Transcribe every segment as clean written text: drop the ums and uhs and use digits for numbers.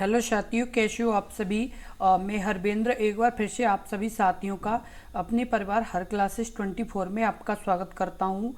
Hello साथियों, कैसे हो आप सभी। मैं हरबेंद्र एक बार फिर से आप सभी साथियों का अपने परिवार हर क्लासेस 24 में आपका स्वागत करता हूं।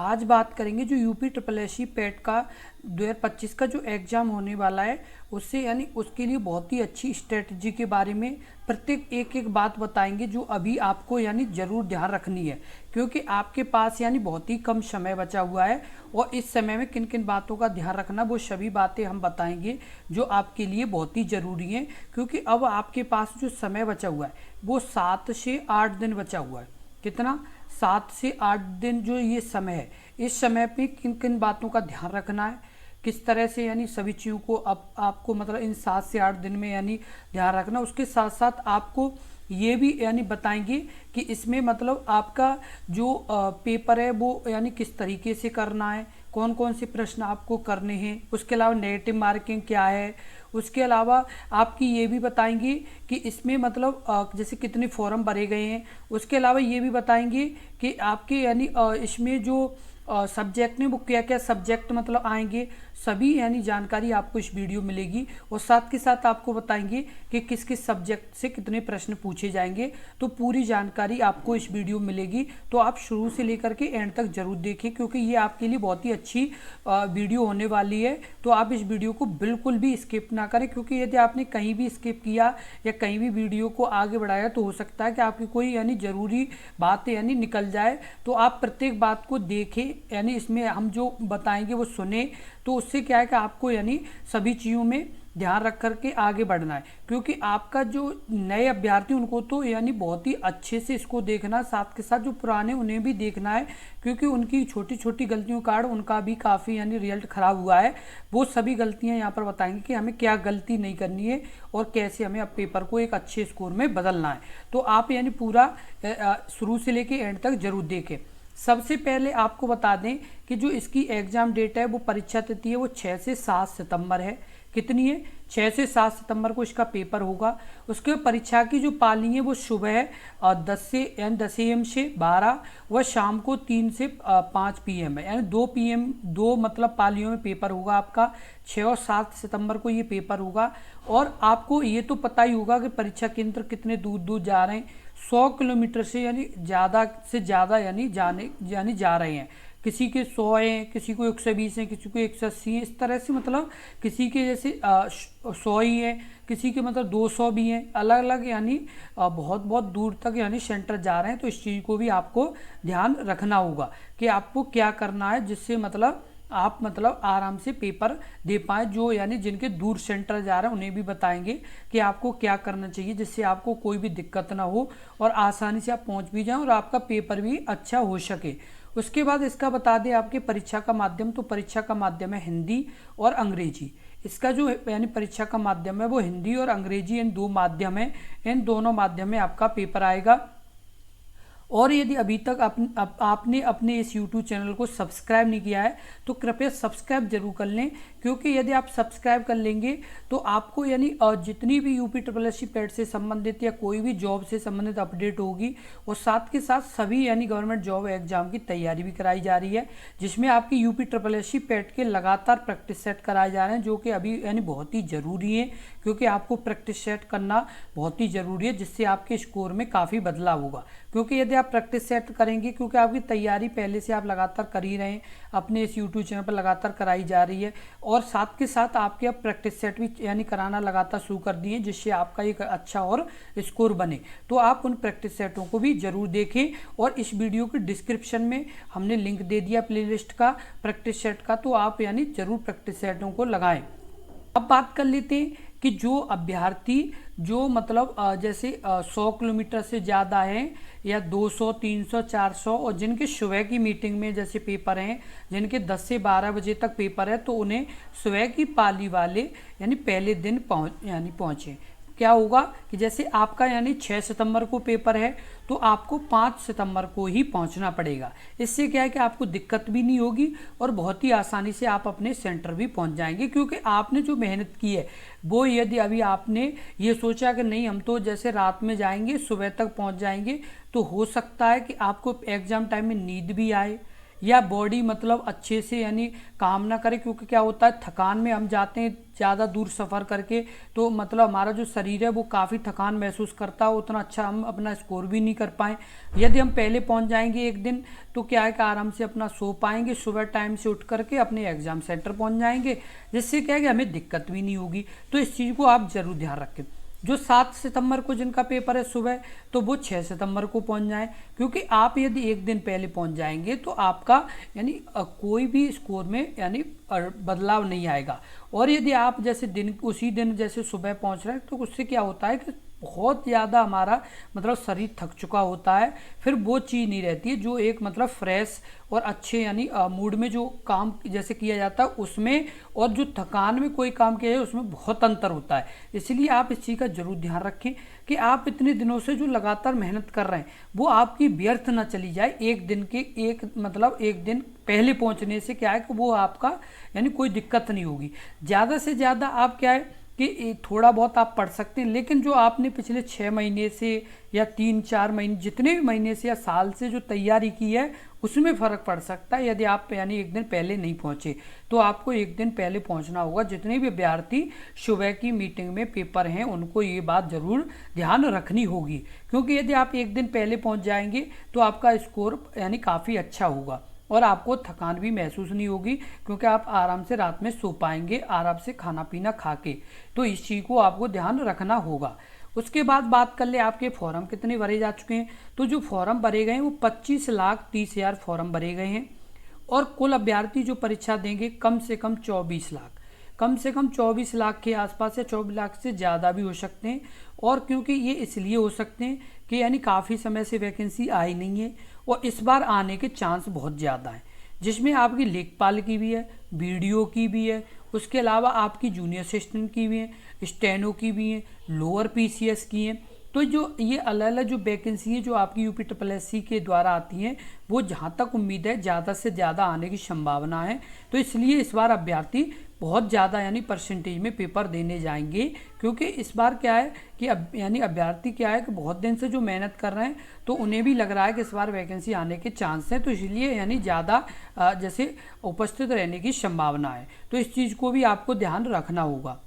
आज बात करेंगे जो यूपी ट्रिपल एससी पेट का 2025 का जो एग्ज़ाम होने वाला है उससे यानी उसके लिए बहुत ही अच्छी स्ट्रेटजी के बारे में प्रत्येक एक एक बात बताएंगे जो अभी आपको यानी ज़रूर ध्यान रखनी है, क्योंकि आपके पास यानी बहुत ही कम समय बचा हुआ है और इस समय में किन किन बातों का ध्यान रखना वो सभी बातें हम बताएंगे जो आपके लिए बहुत ही ज़रूरी हैं। क्योंकि अब आपके पास जो समय बचा हुआ है वो 7 से 8 दिन बचा हुआ है। कितना? 7 से 8 दिन जो ये समय है, इस समय पे किन किन बातों का ध्यान रखना है, किस तरह से यानी सभी चीज़ों को अब आपको मतलब इन 7 से 8 दिन में यानी ध्यान रखना। उसके साथ साथ आपको ये भी यानी बताएंगे कि इसमें मतलब आपका जो पेपर है वो यानी किस तरीके से करना है, कौन कौन से प्रश्न आपको करने हैं, उसके अलावा नेगेटिव मार्किंग क्या है। उसके अलावा आपकी ये भी बताएंगे कि इसमें मतलब जैसे कितने फॉर्म भरे गए हैं। उसके अलावा ये भी बताएंगे कि आपके यानी इसमें जो सब्जेक्ट में वो क्या क्या सब्जेक्ट मतलब आएंगे, सभी यानी जानकारी आपको इस वीडियो में मिलेगी। और साथ के साथ आपको बताएंगे कि किस किस सब्जेक्ट से कितने प्रश्न पूछे जाएंगे, तो पूरी जानकारी आपको इस वीडियो में मिलेगी। तो आप शुरू से लेकर के एंड तक जरूर देखें, क्योंकि ये आपके लिए बहुत ही अच्छी वीडियो होने वाली है। तो आप इस वीडियो को बिल्कुल भी स्किप ना करें, क्योंकि यदि आपने कहीं भी स्किप किया या कहीं भी वीडियो को आगे बढ़ाया तो हो सकता है कि आपकी कोई यानी ज़रूरी बात यानी निकल जाए। तो आप प्रत्येक बात को देखें, यानी इसमें हम जो बताएंगे वो सुने, तो उससे क्या है कि आपको यानी सभी चीज़ों में ध्यान रख करके आगे बढ़ना है। क्योंकि आपका जो नए अभ्यर्थी उनको तो यानी बहुत ही अच्छे से इसको देखना, साथ के साथ जो पुराने उन्हें भी देखना है, क्योंकि उनकी छोटी छोटी गलतियों के कारण उनका भी काफ़ी यानी रिजल्ट खराब हुआ है। वो सभी गलतियां यहाँ पर बताएंगे कि हमें क्या गलती नहीं करनी है और कैसे हमें अब पेपर को एक अच्छे स्कोर में बदलना है। तो आप यानी पूरा शुरू से लेके एंड तक जरूर देखें। सबसे पहले आपको बता दें कि जो इसकी एग्ज़ाम डेट है वो परीक्षा तिथि है वो 6 से 7 सितंबर है। कितनी है? 6 से 7 सितंबर को इसका पेपर होगा। उसके परीक्षा की जो पाली है वो सुबह 10 AM से 12 व शाम को 3 से 5 PM है, यानी 2 PM 2 मतलब पालियों में पेपर होगा आपका। 6 और 7 सितंबर को ये पेपर होगा। और आपको ये तो पता ही होगा कि परीक्षा केंद्र कितने दूर दूर जा रहे हैं। 100 किलोमीटर से यानी ज़्यादा यानी जा रहे हैं। किसी के 100 हैं, किसी को 120 हैं, किसी को 180 हैं, इस तरह से मतलब किसी के जैसे 100 ही है, किसी के मतलब 200 भी हैं, अलग अलग यानी बहुत बहुत दूर तक यानी सेंटर जा रहे हैं। तो इस चीज़ को भी आपको ध्यान रखना होगा कि आपको क्या करना है, जिससे मतलब आप मतलब आराम से पेपर दे पाएँ। जो यानी जिनके दूर सेंटर जा रहे हैं उन्हें भी बताएंगे कि आपको क्या करना चाहिए, जिससे आपको कोई भी दिक्कत ना हो और आसानी से आप पहुंच भी जाएं और आपका पेपर भी अच्छा हो सके। उसके बाद इसका बता दें आपके परीक्षा का माध्यम, तो परीक्षा का माध्यम है हिंदी और अंग्रेजी। इसका जो यानी परीक्षा का माध्यम है वो हिंदी और अंग्रेजी, इन दो माध्यम है। इन दोनों माध्यम में आपका पेपर आएगा। और यदि अभी तक आपने अपने इस YouTube चैनल को सब्सक्राइब नहीं किया है तो कृपया सब्सक्राइब जरूर कर लें, क्योंकि यदि आप सब्सक्राइब कर लेंगे तो आपको यानी जितनी भी यूपी ट्रिपल एससी पेट से संबंधित या कोई भी जॉब से संबंधित अपडेट होगी, और साथ के साथ सभी यानी गवर्नमेंट जॉब एग्जाम की तैयारी भी कराई जा रही है, जिसमें आपकी यूपी ट्रिपल एससी पेट के लगातार प्रैक्टिस सेट कराए जा रहे हैं, जो कि अभी यानी बहुत ही ज़रूरी है। क्योंकि आपको प्रैक्टिस सेट करना बहुत ही ज़रूरी है, जिससे आपके स्कोर में काफ़ी बदलाव होगा। क्योंकि यदि आप प्रैक्टिस सेट करेंगे, क्योंकि आपकी तैयारी पहले से आप लगातार कर ही रहे हैं, अपने इस यूट्यूब चैनल पर लगातार कराई जा रही है, और साथ के साथ आपके अब प्रैक्टिस सेट भी यानी कराना लगातार शुरू कर दिए, जिससे आपका एक अच्छा और स्कोर बने। तो आप उन प्रैक्टिस सेटों को भी जरूर देखें। और इस वीडियो के डिस्क्रिप्शन में हमने लिंक दे दिया प्लेलिस्ट का, प्रैक्टिस सेट का, तो आप यानी जरूर प्रैक्टिस सेटों को लगाएं। अब बात कर लेते हैं कि जो अभ्यर्थी जो मतलब जैसे 100 किलोमीटर से ज़्यादा हैं या 200, 300, 400, और जिनके सुबह की मीटिंग में जैसे पेपर हैं, जिनके 10 से 12 बजे तक पेपर है, तो उन्हें सुबह की पाली वाले यानी पहले दिन पहुँचे। क्या होगा कि जैसे आपका यानी 6 सितंबर को पेपर है तो आपको 5 सितंबर को ही पहुंचना पड़ेगा। इससे क्या है कि आपको दिक्कत भी नहीं होगी और बहुत ही आसानी से आप अपने सेंटर भी पहुंच जाएंगे, क्योंकि आपने जो मेहनत की है वो, यदि अभी आपने ये सोचा कि नहीं हम तो जैसे रात में जाएंगे सुबह तक पहुंच जाएंगे, तो हो सकता है कि आपको एग्ज़ाम टाइम में नींद भी आए, या बॉडी मतलब अच्छे से यानी काम ना करे, क्योंकि क्या होता है थकान में हम जाते हैं ज़्यादा दूर सफ़र करके, तो मतलब हमारा जो शरीर है वो काफ़ी थकान महसूस करता है, उतना अच्छा हम अपना स्कोर भी नहीं कर पाएँ। यदि हम पहले पहुंच जाएंगे एक दिन तो क्या है कि आराम से अपना सो पाएंगे, सुबह टाइम से उठ करके अपने एग्ज़ाम सेंटर पहुंच जाएंगे, जिससे क्या है कि हमें दिक्कत भी नहीं होगी। तो इस चीज़ को आप ज़रूर ध्यान रखें। जो 7 सितंबर को जिनका पेपर है सुबह, तो वो 6 सितंबर को पहुंच जाएं, क्योंकि आप यदि एक दिन पहले पहुंच जाएंगे तो आपका यानी कोई भी स्कोर में यानी बदलाव नहीं आएगा। और यदि आप जैसे दिन उसी दिन जैसे सुबह पहुंच रहे हैं तो उससे क्या होता है कि बहुत ज़्यादा हमारा मतलब शरीर थक चुका होता है, फिर वो चीज़ नहीं रहती है जो एक मतलब फ्रेश और अच्छे यानी मूड में जो काम जैसे किया जाता है उसमें, और जो थकान में कोई काम किया जाए उसमें बहुत अंतर होता है। इसलिए आप इस चीज़ का जरूर ध्यान रखें कि आप इतने दिनों से जो लगातार मेहनत कर रहे हैं वो आपकी व्यर्थ ना चली जाए। एक दिन के एक दिन पहले पहुंचने से क्या है कि वो आपका यानी कोई दिक्कत नहीं होगी। ज़्यादा से ज़्यादा आप क्या है कि थोड़ा बहुत आप पढ़ सकते हैं, लेकिन जो आपने पिछले 6 महीने से या 3-4 महीने जितने भी महीने से या साल से जो तैयारी की है उसमें फ़र्क पड़ सकता है। यदि आप यानी एक दिन पहले नहीं पहुंचे तो आपको एक दिन पहले पहुंचना होगा। जितने भी विद्यार्थी सुबह की मीटिंग में पेपर हैं उनको ये बात ज़रूर ध्यान रखनी होगी, क्योंकि यदि आप एक दिन पहले पहुंच जाएंगे तो आपका स्कोर यानी काफ़ी अच्छा होगा और आपको थकान भी महसूस नहीं होगी, क्योंकि आप आराम से रात में सो पाएंगे आराम से खाना पीना खा के। तो इस चीज़ को आपको ध्यान रखना होगा। उसके बाद बात कर ले आपके फॉर्म कितने भरे जा चुके हैं। तो जो फॉर्म भरे गए हैं वो 25,30,000 फॉर्म भरे गए हैं, और कुल अभ्यर्थी जो परीक्षा देंगे कम से कम 24 लाख, कम से कम 24 लाख के आसपास या 24 लाख से ज़्यादा भी हो सकते हैं। और क्योंकि ये इसलिए हो सकते हैं कि यानी काफ़ी समय से वैकेंसी आई नहीं है और इस बार आने के चांस बहुत ज़्यादा हैं, जिसमें आपकी लेखपाल की भी है, बीडीओ की भी है, उसके अलावा आपकी जूनियर असिस्टेंट की भी है, स्टेनो की भी है, लोअर पीसीएस की हैं। तो जो ये अलग अलग जो वैकेंसी है जो आपकी यूपी SSC के द्वारा आती हैं वो जहाँ तक उम्मीद है ज़्यादा से ज़्यादा आने की संभावना है। तो इसलिए इस बार अभ्यर्थी बहुत ज़्यादा यानी परसेंटेज में पेपर देने जाएंगे, क्योंकि इस बार क्या है कि यानी अभ्यर्थी क्या है कि बहुत दिन से जो मेहनत कर रहे हैं तो उन्हें भी लग रहा है कि इस बार वैकेंसी आने के चांस हैं, तो इसलिए यानी ज़्यादा जैसे उपस्थित रहने की संभावना है। तो इस चीज़ को भी आपको ध्यान रखना होगा।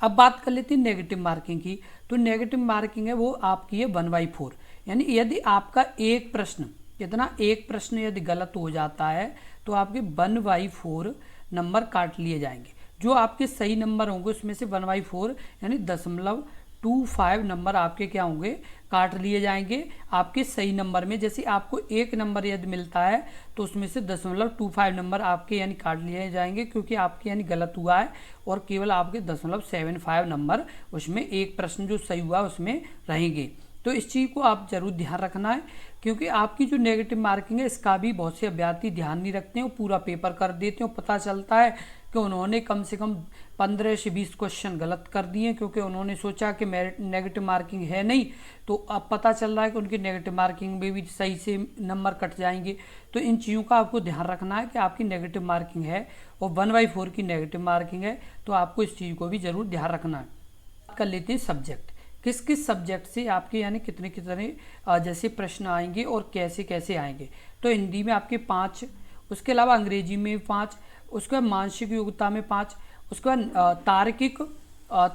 अब बात कर लेते हैं नेगेटिव मार्किंग की। तो नेगेटिव मार्किंग है वो आपकी है 1/4, यानी यदि आपका एक प्रश्न यदि गलत हो जाता है तो आपके 1/4 नंबर काट लिए जाएंगे। जो आपके सही नंबर होंगे उसमें से 1/4 यानी 0.25 नंबर आपके क्या होंगे काट लिए जाएंगे आपके सही नंबर में। जैसे आपको एक नंबर यदि मिलता है तो उसमें से 0.25 नंबर आपके यानी काट लिए जाएंगे, क्योंकि आपके यानी गलत हुआ है, और केवल आपके 0.75 नंबर उसमें एक प्रश्न जो सही हुआ उसमें रहेंगे। तो इस चीज़ को आप जरूर ध्यान रखना है, क्योंकि आपकी जो नेगेटिव मार्किंग है इसका भी बहुत से अभ्यर्थी ध्यान नहीं रखते हैं, वो पूरा पेपर कर देते हैं। पता चलता है कि उन्होंने कम से कम 15 से 20 क्वेश्चन गलत कर दिए, क्योंकि उन्होंने सोचा कि मेरिट नेगेटिव मार्किंग है नहीं, तो अब पता चल रहा है कि उनकी नेगेटिव मार्किंग में भी सही से नंबर कट जाएंगे। तो इन चीज़ों का आपको ध्यान रखना है कि आपकी नेगेटिव मार्किंग है और 1/4 की नेगेटिव मार्किंग है, तो आपको इस चीज़ को भी जरूर ध्यान रखना है। बात कर लेते हैं सब्जेक्ट, किस किस सब्जेक्ट से आपके यानी कितने कितने जैसे प्रश्न आएंगे और कैसे कैसे आएंगे। तो हिंदी में आपके 5, उसके अलावा अंग्रेजी में 5, उसके बाद मानसिक योग्यता में 5, उसके बाद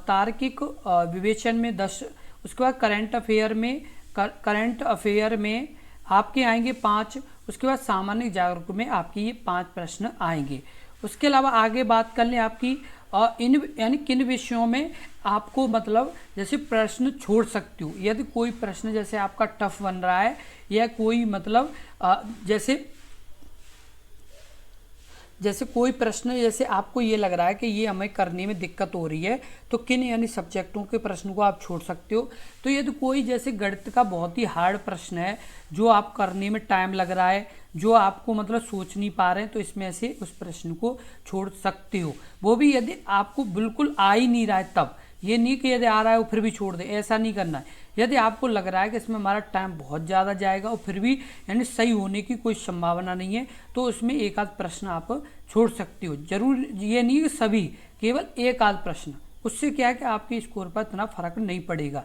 तार्किक विवेचन में 10, उसके बाद करंट अफेयर में आपके आएंगे 5, उसके बाद सामान्य जागरूक में आपके ये 5 प्रश्न आएंगे। उसके अलावा आगे बात कर लें आपकी इन यानी किन विषयों में आपको मतलब जैसे प्रश्न छोड़ सकते हो। यदि कोई प्रश्न जैसे आपका टफ बन रहा है या कोई मतलब जैसे कोई प्रश्न जैसे आपको ये लग रहा है कि ये हमें करने में दिक्कत हो रही है, तो किन यानी सब्जेक्टों के प्रश्न को आप छोड़ सकते हो। तो यदि कोई जैसे गणित का बहुत ही हार्ड प्रश्न है जो आप करने में टाइम लग रहा है, जो आपको मतलब सोच नहीं पा रहे हैं, तो इसमें से उस प्रश्न को छोड़ सकते हो। वो भी यदि आपको बिल्कुल आ ही नहीं रहा है तब, ये नहीं कि यदि आ रहा है वो फिर भी छोड़ दे, ऐसा नहीं करना है। यदि आपको लग रहा है कि इसमें हमारा टाइम बहुत ज़्यादा जाएगा और फिर भी यानी सही होने की कोई संभावना नहीं है, तो उसमें एक आध प्रश्न आप छोड़ सकते हो। जरूर ये नहीं कि सभी, केवल एक आध प्रश्न, उससे क्या है कि आपके स्कोर पर इतना फर्क नहीं पड़ेगा।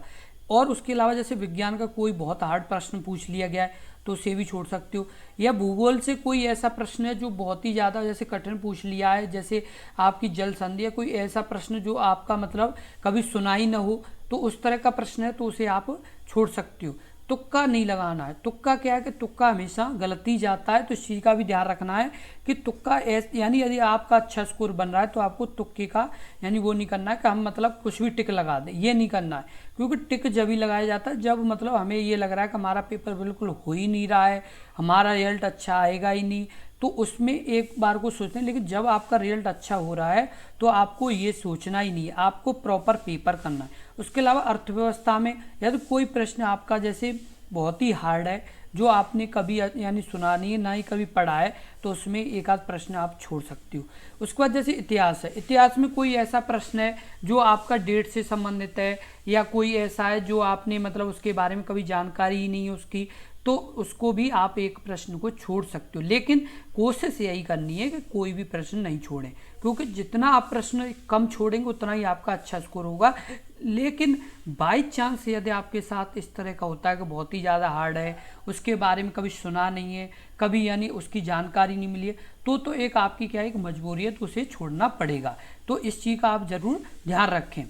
और उसके अलावा जैसे विज्ञान का कोई बहुत हार्ड प्रश्न पूछ लिया गया है तो उसे भी छोड़ सकते हो, या भूगोल से कोई ऐसा प्रश्न है जो बहुत ही ज़्यादा जैसे कठिन पूछ लिया है, जैसे आपकी जल संधि या कोई ऐसा प्रश्न जो आपका मतलब कभी सुना ही ना हो, तो उस तरह का प्रश्न है तो उसे आप छोड़ सकते हो। तुक्का नहीं लगाना है। तुक्का क्या है कि तुक्का हमेशा गलती जाता है, तो इस चीज़ का भी ध्यान रखना है कि तुक्का यानी यदि आपका अच्छा स्कोर बन रहा है तो आपको तुक्के का यानी वो नहीं करना है कि हम मतलब कुछ भी टिक लगा दें, ये नहीं करना है, क्योंकि टिक जब ही लगाया जाता है जब मतलब हमें ये लग रहा है कि हमारा पेपर बिल्कुल हो ही नहीं रहा है, हमारा रिजल्ट अच्छा आएगा ही नहीं, तो उसमें एक बार को सोचते हैं। लेकिन जब आपका रिजल्ट अच्छा हो रहा है तो आपको ये सोचना ही नहीं है, आपको प्रॉपर पेपर करना है। उसके अलावा अर्थव्यवस्था में यदि कोई प्रश्न आपका जैसे बहुत ही हार्ड है, जो आपने कभी यानी सुना नहीं है ना ही कभी पढ़ा है, तो उसमें एक आध प्रश्न आप छोड़ सकते हो। उसके बाद जैसे इतिहास है, इतिहास में कोई ऐसा प्रश्न है जो आपका डेट से संबंधित है, या कोई ऐसा है जो आपने मतलब उसके बारे में कभी जानकारी ही नहीं है उसकी, तो उसको भी आप एक प्रश्न को छोड़ सकते हो। लेकिन कोशिश यही करनी है कि कोई भी प्रश्न नहीं छोड़ें, क्योंकि जितना आप प्रश्न कम छोड़ेंगे उतना ही आपका अच्छा स्कोर होगा। लेकिन बाई चांस यदि आपके साथ इस तरह का होता है कि बहुत ही ज़्यादा हार्ड है, उसके बारे में कभी सुना नहीं है, कभी यानी उसकी जानकारी नहीं मिली है, तो एक आपकी क्या है एक मजबूरी है, तो उसे छोड़ना पड़ेगा। तो इस चीज़ का आप ज़रूर ध्यान रखें।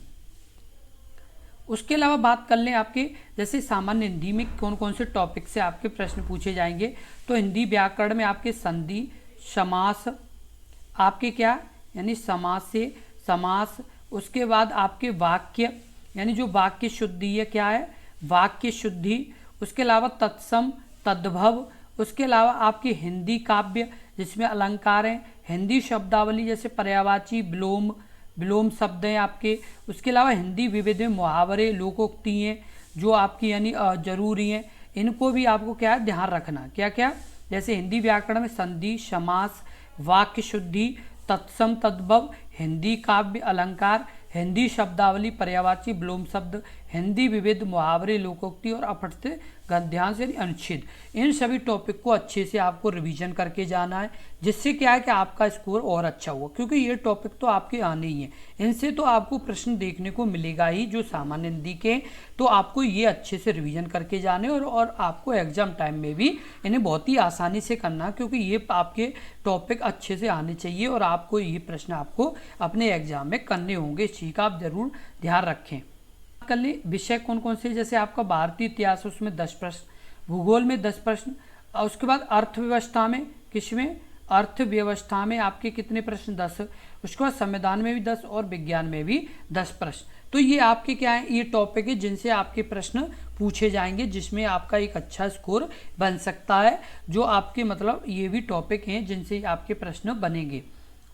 उसके अलावा बात कर लें आपके जैसे सामान्य हिंदी में कौन कौन से टॉपिक से आपके प्रश्न पूछे जाएंगे, तो हिंदी व्याकरण में आपके संधि, समास, आपके क्या यानी समास से समास, उसके बाद आपके वाक्य यानी जो वाक्य शुद्धि है क्या है वाक्य शुद्धि, उसके अलावा तत्सम, तद्भव, उसके अलावा आपके हिंदी काव्य जिसमें अलंकार हैं, हिंदी शब्दावली जैसे पर्यायवाची, विलोम विलोम शब्द हैं आपके, उसके अलावा हिंदी विविध में मुहावरे, लोकोक्ति हैं जो आपकी यानी जरूरी हैं, इनको भी आपको क्या है ध्यान रखना। क्या क्या जैसे हिंदी व्याकरण में संधि, समास, वाक्य शुद्धि, तत्सम, तद्भव, हिंदी काव्य, अलंकार, हिंदी शब्दावली, पर्यायवाची, विलोम शब्द, हिंदी विविध, मुहावरे, लोकोक्ति और अपठित गद्यांश यानी अनुच्छेद, इन सभी टॉपिक को अच्छे से आपको रिवीजन करके जाना है, जिससे क्या है कि आपका स्कोर और अच्छा होगा, क्योंकि ये टॉपिक तो आपके आने ही हैं, इनसे तो आपको प्रश्न देखने को मिलेगा ही जो सामान्य हिंदी के, तो आपको ये अच्छे से रिवीजन करके जाने और आपको एग्जाम टाइम में भी इन्हें बहुत ही आसानी से करना, क्योंकि ये आपके टॉपिक अच्छे से आने चाहिए और आपको ये प्रश्न आपको अपने एग्जाम में करने होंगे। इस चीज़ का आप जरूर ध्यान रखें। कर ले विषय कौन कौन से, जैसे आपका भारतीय इतिहास उसमें 10 प्रश्न, भूगोल में 10 प्रश्न, और उसके बाद अर्थव्यवस्था में किसमें अर्थव्यवस्था में आपके कितने प्रश्न 10, उसके बाद संविधान में भी 10 और विज्ञान में भी 10 प्रश्न। तो ये आपके क्या है ये टॉपिक है जिनसे आपके प्रश्न पूछे जाएंगे, जिसमें आपका एक अच्छा स्कोर बन सकता है, जो आपके मतलब ये भी टॉपिक हैं जिनसे आपके प्रश्न बनेंगे।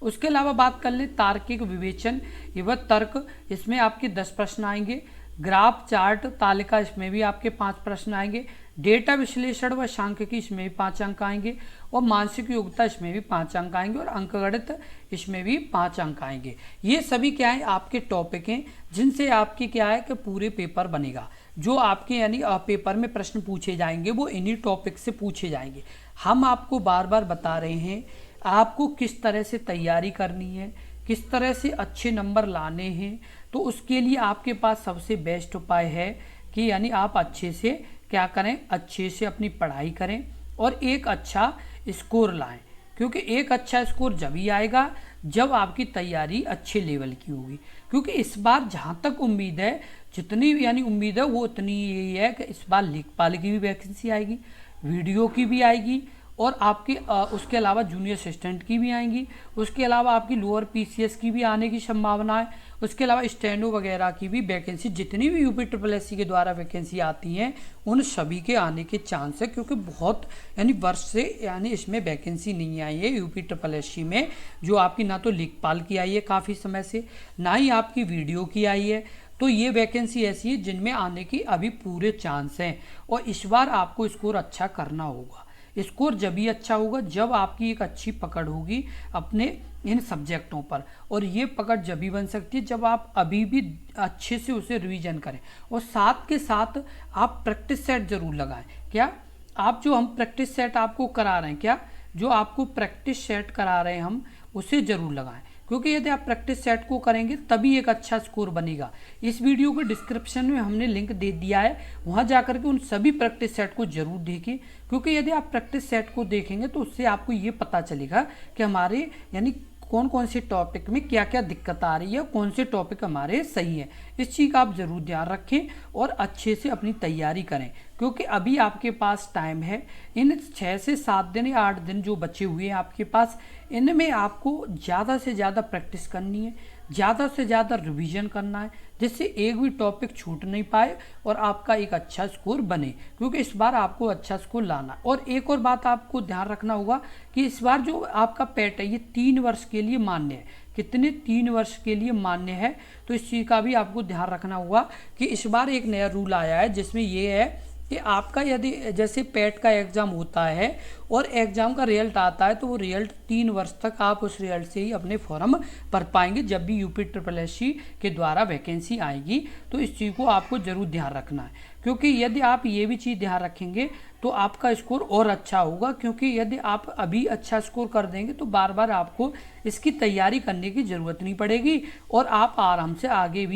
उसके अलावा बात कर लें तार्किक विवेचन एवं तर्क, इसमें आपके 10 प्रश्न आएंगे, ग्राफ चार्ट तालिका इसमें भी आपके 5 प्रश्न आएंगे, डेटा विश्लेषण व सांख्यिकी इसमें भी 5 अंक आएंगे, और मानसिक योग्यता इसमें भी 5 अंक आएंगे, और अंकगणित इसमें भी 5 अंक आएंगे। ये सभी क्या है आपके टॉपिक हैं जिनसे आपकी क्या है कि पूरे पेपर बनेगा, जो आपके यानी पेपर में प्रश्न पूछे जाएंगे वो इन्हीं टॉपिक से पूछे जाएंगे। हम आपको बार बार बता रहे हैं आपको किस तरह से तैयारी करनी है, किस तरह से अच्छे नंबर लाने हैं, तो उसके लिए आपके पास सबसे बेस्ट उपाय है कि यानी आप अच्छे से क्या करें, अच्छे से अपनी पढ़ाई करें और एक अच्छा स्कोर लाएं, क्योंकि एक अच्छा स्कोर जब ही आएगा जब आपकी तैयारी अच्छे लेवल की होगी। क्योंकि इस बार जहाँ तक उम्मीद है, जितनी यानी उम्मीद है वो उतनी यही है कि इस बार लेखपाल की भी वैकेंसी आएगी, वीडियो की भी आएगी, और आपके उसके अलावा जूनियर असिस्टेंट की भी आएंगी, उसके अलावा आपकी लोअर पीसीएस की भी आने की संभावना है, उसके अलावा स्टेनो वगैरह की भी वैकेंसी, जितनी भी यूपी SSS के द्वारा वैकेंसी आती हैं उन सभी के आने के चांस है, क्योंकि बहुत यानी वर्ष से यानी इसमें वैकेंसी नहीं आई है यूपी SSS में, जो आपकी ना तो लेखपाल की आई है काफ़ी समय से, ना ही आपकी वीडियो की आई है। तो ये वैकेंसी ऐसी है जिनमें आने की अभी पूरे चांस हैं, और इस बार आपको स्कोर अच्छा करना होगा। स्कोर जब भी अच्छा होगा जब आपकी एक अच्छी पकड़ होगी अपने इन सब्जेक्टों पर, और ये पकड़ जब भी बन सकती है जब आप अभी भी अच्छे से उसे रिवीजन करें, और साथ के साथ आप प्रैक्टिस सेट जरूर लगाएं। क्या आप जो हम प्रैक्टिस सेट आपको करा रहे हैं, क्या जो आपको प्रैक्टिस सेट करा रहे हैं हम उसे ज़रूर लगाएं, क्योंकि यदि आप प्रैक्टिस सेट को करेंगे तभी एक अच्छा स्कोर बनेगा। इस वीडियो के डिस्क्रिप्शन में हमने लिंक दे दिया है, वहाँ जाकर के उन सभी प्रैक्टिस सेट को जरूर देखें, क्योंकि यदि आप प्रैक्टिस सेट को देखेंगे तो उससे आपको ये पता चलेगा कि हमारे यानी कौन कौन से टॉपिक में क्या क्या दिक्कत आ रही है, कौन से टॉपिक हमारे सही है। इस चीज़ का आप ज़रूर ध्यान रखें और अच्छे से अपनी तैयारी करें, क्योंकि अभी आपके पास टाइम है। इन 6 से 7 दिन या 8 दिन जो बचे हुए हैं आपके पास, इनमें आपको ज़्यादा से ज़्यादा प्रैक्टिस करनी है, ज़्यादा से ज़्यादा रिवीजन करना है, जिससे एक भी टॉपिक छूट नहीं पाए और आपका एक अच्छा स्कोर बने, क्योंकि इस बार आपको अच्छा स्कोर लाना। और एक और बात आपको ध्यान रखना होगा कि इस बार जो आपका पैट है ये 3 वर्ष के लिए मान्य है। कितने? 3 वर्ष के लिए मान्य है। तो इस चीज़ का भी आपको ध्यान रखना होगा कि इस बार एक नया रूल आया है, जिसमें ये है कि आपका यदि जैसे पैट का एग्ज़ाम होता है और एग्ज़ाम का रिजल्ट आता है, तो वो रिजल्ट 3 वर्ष तक आप उस रिजल्ट से ही अपने फॉर्म भर पाएंगे। जब भी UPSSC के द्वारा वैकेंसी आएगी, तो इस चीज़ को आपको ज़रूर ध्यान रखना है, क्योंकि यदि आप ये भी चीज़ ध्यान रखेंगे तो आपका स्कोर और अच्छा होगा। क्योंकि यदि आप अभी अच्छा स्कोर कर देंगे तो बार बार आपको इसकी तैयारी करने की ज़रूरत नहीं पड़ेगी और आप आराम से आगे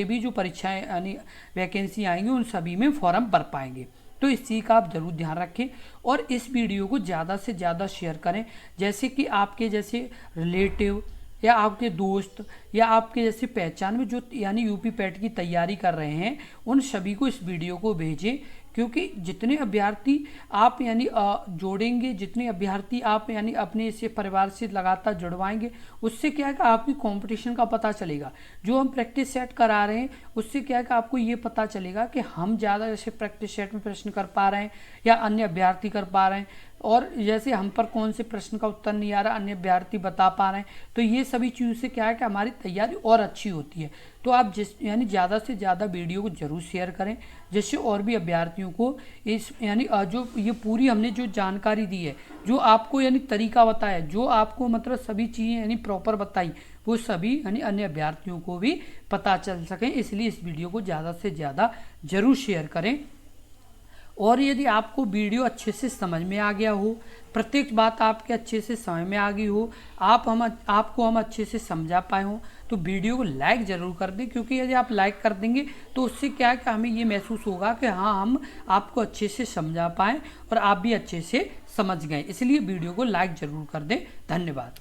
भी जो परीक्षाएं यानी वैकेंसी आएंगी उन सभी में फॉर्म भर पाएंगे। तो इस चीज़ का आप ज़रूर ध्यान रखें और इस वीडियो को ज़्यादा से ज़्यादा शेयर करें, जैसे कि आपके जैसे रिलेटिव या आपके दोस्त या आपके जैसे पहचान में जो यानी UP पैट की तैयारी कर रहे हैं, उन सभी को इस वीडियो को भेजें। क्योंकि जितने अभ्यर्थी आप यानी जोड़ेंगे, जितने अभ्यर्थी आप यानी अपने इसे परिवार से लगातार जुड़वाएंगे, उससे क्या है कि आपकी कंपटीशन का पता चलेगा। जो हम प्रैक्टिस सेट करा रहे हैं उससे क्या है कि आपको ये पता चलेगा कि हम ज़्यादा जैसे प्रैक्टिस सेट में प्रश्न कर पा रहे हैं या अन्य अभ्यर्थी कर पा रहे हैं, और जैसे हम पर कौन से प्रश्न का उत्तर नहीं आ रहा अन्य अभ्यर्थी बता पा रहे हैं। तो ये सभी चीज़ों से क्या है कि हमारी तैयारी और अच्छी होती है। तो आप यानी ज़्यादा से ज़्यादा वीडियो को जरूर शेयर करें, जिससे और भी अभ्यर्थियों को इस यानी जो ये पूरी हमने जो जानकारी दी है, जो आपको यानी तरीका बताया, जो आपको मतलब सभी चीज़ें यानी प्रॉपर बताई, वो सभी यानी अन्य अभ्यर्थियों को भी पता चल सकें। इसलिए इस वीडियो को ज़्यादा से ज़्यादा जरूर शेयर करें। और यदि आपको वीडियो अच्छे से समझ में आ गया हो, प्रत्येक बात आपके अच्छे से समझ में आ गई हो, आपको हम अच्छे से समझा पाए हों, तो वीडियो को लाइक ज़रूर कर दें। क्योंकि यदि आप लाइक कर देंगे तो उससे क्या है कि हमें ये महसूस होगा कि हाँ, हम आपको अच्छे से समझा पाएँ और आप भी अच्छे से समझ गए। इसलिए वीडियो को लाइक ज़रूर कर दें। धन्यवाद।